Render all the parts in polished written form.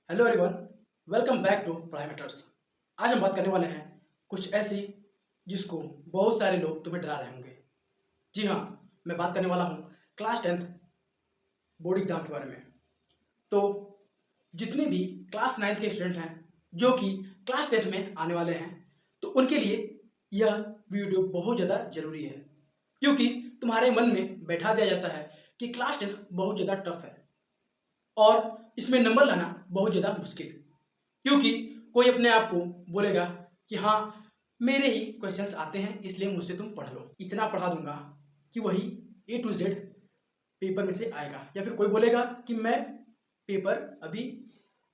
Hello everyone, welcome back to Padhai matters. आज हम बात करने वाले हैं कुछ ऐसी जिसको बहुत सारे लोग तुम्हें डरा रहे होंगे। जी हाँ, मैं बात करने वाला हूँ क्लास 10th बोर्ड एग्जाम के बारे में। तो जितने भी क्लास 9th के स्टूडेंट हैं जो कि क्लास 10th में आने वाले हैं, तो उनके लिए यह वीडियो बहुत ज़्यादा ज़रूरी है, क्योंकि तुम्हारे मन में बैठा दिया जाता है कि क्लास 10th बहुत ज़्यादा टफ है और इसमें नंबर लाना बहुत ज़्यादा मुश्किल। क्योंकि कोई अपने आप को बोलेगा कि हाँ, मेरे ही क्वेश्चंस आते हैं इसलिए मुझसे तुम पढ़ लो, इतना पढ़ा दूंगा कि वही ए टू जेड पेपर में से आएगा। या फिर कोई बोलेगा कि मैं पेपर अभी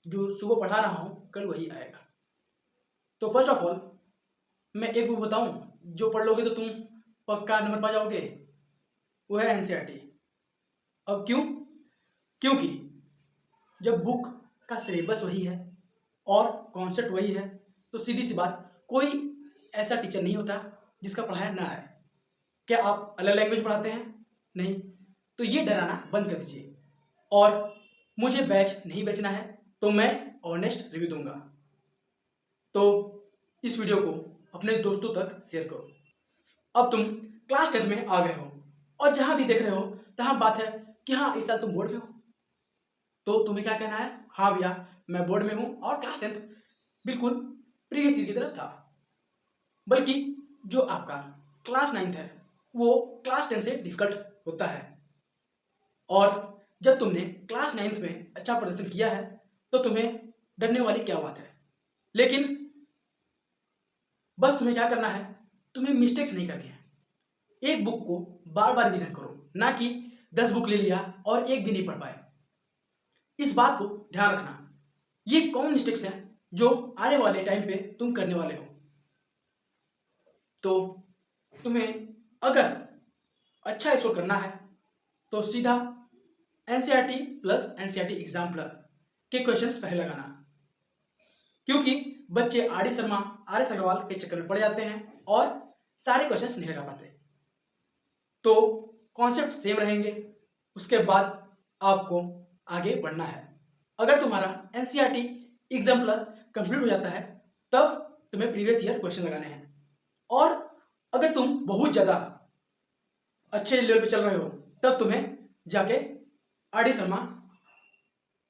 जो सुबह पढ़ा रहा हूँ कल वही आएगा। तो फर्स्ट ऑफ ऑल मैं एक बुक बताऊँ जो पढ़ लोगे तो तुम पक्का नंबर पा जाओगे, वो है एनसीईआरटी। अब क्यों? क्योंकि जब बुक का सिलेबस वही है और कॉन्सेप्ट वही है, तो सीधी सी बात, कोई ऐसा टीचर नहीं होता जिसका पढ़ाया ना आए। क्या आप अलग लैंग्वेज पढ़ाते हैं? नहीं। तो ये डराना बंद कर दीजिए और मुझे बैच नहीं बेचना है, तो मैं ऑनेस्ट रिव्यू दूंगा। तो इस वीडियो को अपने दोस्तों तक शेयर करो। अब तुम क्लास 10 में आ गए हो और जहां भी देख रहे हो तहां बात है कि हाँ, इस साल तुम बोर्ड में हो। तो तुम्हें क्या कहना है? हाँ भैया, मैं बोर्ड में हूँ और क्लास 10th बिल्कुल प्रीवियस ईयर की तरह था। बल्कि जो आपका क्लास 9th है वो क्लास 10 से डिफिकल्ट होता है। और जब तुमने क्लास 9th में अच्छा प्रदर्शन किया है तो तुम्हें डरने वाली क्या बात है। लेकिन बस तुम्हें क्या करना है, तुम्हें मिस्टेक्स नहीं करनी है। एक बुक को बार बार रिविजन करो, ना कि 10 बुक ले लिया और एक भी नहीं पढ़ पाए। इस बात को ध्यान रखना। ये कौन मिस्टेक्स हैं जो आने वाले टाइम पे तुम करने वाले हो। तो तुम्हें अगर अच्छा स्कोर करना है तो सीधा एनसीईआरटी प्लस एनसीईआरटी एग्जाम्पलर के क्वेश्चंस पहले लगाना, क्योंकि बच्चे R D Sharma, R S Agrawal के चक्कर में पड़ जाते हैं और सारे क्वेश्चंस नहीं लगा पाते। तो कॉन्सेप्ट सेम रहेंगे, उसके बाद आपको आगे बढ़ना है। अगर तुम्हारा एनसीईआरटी एग्जाम्पलर कंप्लीट हो जाता है तब तुम्हें प्रीवियस ईयर क्वेश्चन लगाने हैं। और अगर तुम बहुत ज़्यादा अच्छे लेवल पे चल रहे हो तब तुम्हें जाके आर डी शर्मा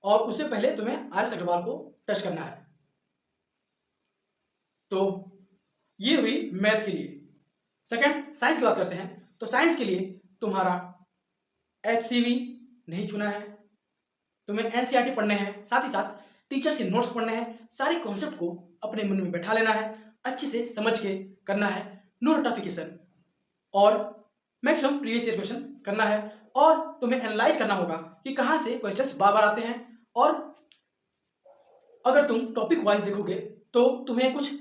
और उससे पहले तुम्हें आर एस अग्रवाल को टच करना है। तो ये हुई मैथ के लिए। सेकंड, साइंस की बात करते हैं। तो साइंस के लिए तुम्हारा एचसीवी नहीं चुना है, तुम्हें एनसीईआरटी पढ़ने हैं, साथ ही साथ टीचर्स के नोट्स पढ़ने हैं। सारे कॉन्सेप्ट को अपने मन में बैठा लेना है, अच्छे से समझ के करना है, नो रटाफिकेशन, और मैक्सिमम प्रीवियस ईयर क्वेश्चन करना है। और तुम्हें एनालाइज करना होगा कि कहाँ से क्वेश्चंस बार बार आते हैं। और अगर तुम टॉपिक वाइज देखोगे तो तुम्हें कुछ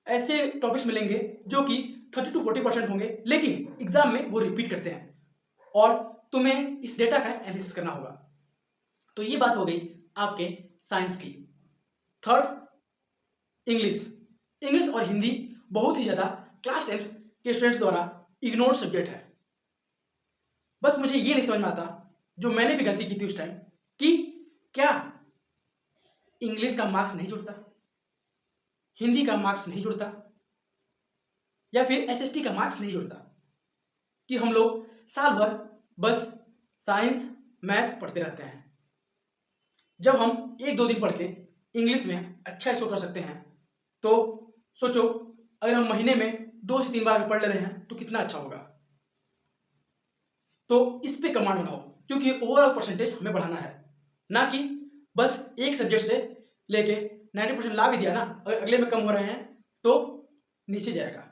ऐसे टॉपिक्स मिलेंगे जो कि 30 to 40% होंगे, लेकिन एग्जाम में वो रिपीट करते हैं और तुम्हें इस डेटा का एनालिसिस करना होगा। तो ये बात हो गई आपके साइंस की। Third, English. इंग्लिश और हिंदी बहुत ही ज़्यादा क्लास 10th के स्टूडेंट्स द्वारा इग्नोर्ड सब्जेक्ट है। बस मुझे ये नहीं समझ में आता, जो मैंने भी गलती की थी उस टाइम, कि क्या इंग्लिश का मार्क्स नहीं जुड़ता, हिंदी का मार्क्स नहीं जुड़ता, या फिर एसएसटी का मार्क्स नहीं जुड़ता, कि हम लोग साल भर बस साइंस मैथ पढ़ते रहते हैं। जब हम एक दो दिन पढ़ के इंग्लिश में अच्छा स्कोर कर सकते हैं तो सोचो, अगर हम महीने में 2 से 3 बार पढ़ ले रहे हैं तो कितना अच्छा होगा। तो इस पे कमांड बनाओ, क्योंकि ओवरऑल परसेंटेज हमें बढ़ाना है, ना कि बस एक सब्जेक्ट से लेके 90% ला भी दिया ना, अगर अगले में कम हो रहे हैं तो नीचे जाएगा।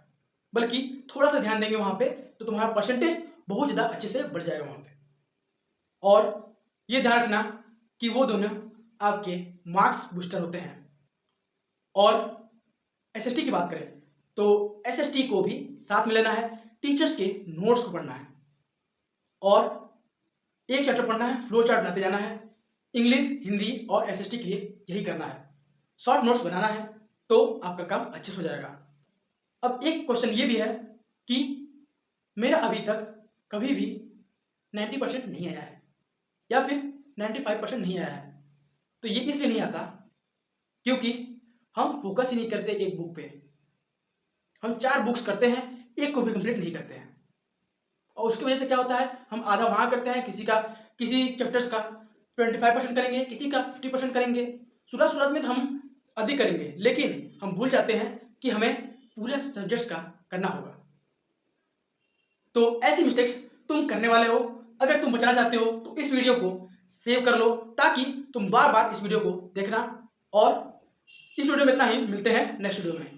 बल्कि थोड़ा सा ध्यान देंगे वहां पे तो तुम्हारा परसेंटेज बहुत ज़्यादा अच्छे से बढ़ जाएगा वहां पे। और ये ध्यान रखना कि वो दोनों आपके मार्क्स बूस्टर होते हैं। और एसएसटी की बात करें तो एसएसटी को भी साथ में लेना है, टीचर्स के नोट्स को पढ़ना है और एक चैप्टर पढ़ना है, फ्लो चार्ट बनाते जाना है। इंग्लिश, हिंदी और एसएसटी के लिए यही करना है, शॉर्ट नोट्स बनाना है, तो आपका काम अच्छे से हो जाएगा। अब एक क्वेश्चन ये भी है कि मेरा अभी तक कभी भी 90% नहीं आया है या फिर 95% नहीं आया है। तो ये इसलिए नहीं आता क्योंकि हम फोकस ही नहीं करते एक बुक पे। हम 4 बुक्स करते हैं, एक को भी कंप्लीट नहीं करते हैं। और उसकी वजह से क्या होता है, हम आधा वहाँ करते हैं, किसी चैप्टर्स का 25% करेंगे, किसी का 50% करेंगे। शुरुआत में तो हम अधिक करेंगे, लेकिन हम भूल जाते हैं कि हमें पूरे सब्जेक्ट्स का करना होगा। तो ऐसी मिस्टेक्स तुम करने वाले हो। अगर तुम बचना चाहते हो तो इस वीडियो को सेव कर लो, ताकि तुम बार बार इस वीडियो को देखना। और इस वीडियो में इतना ही, मिलते हैं नेक्स्ट वीडियो में।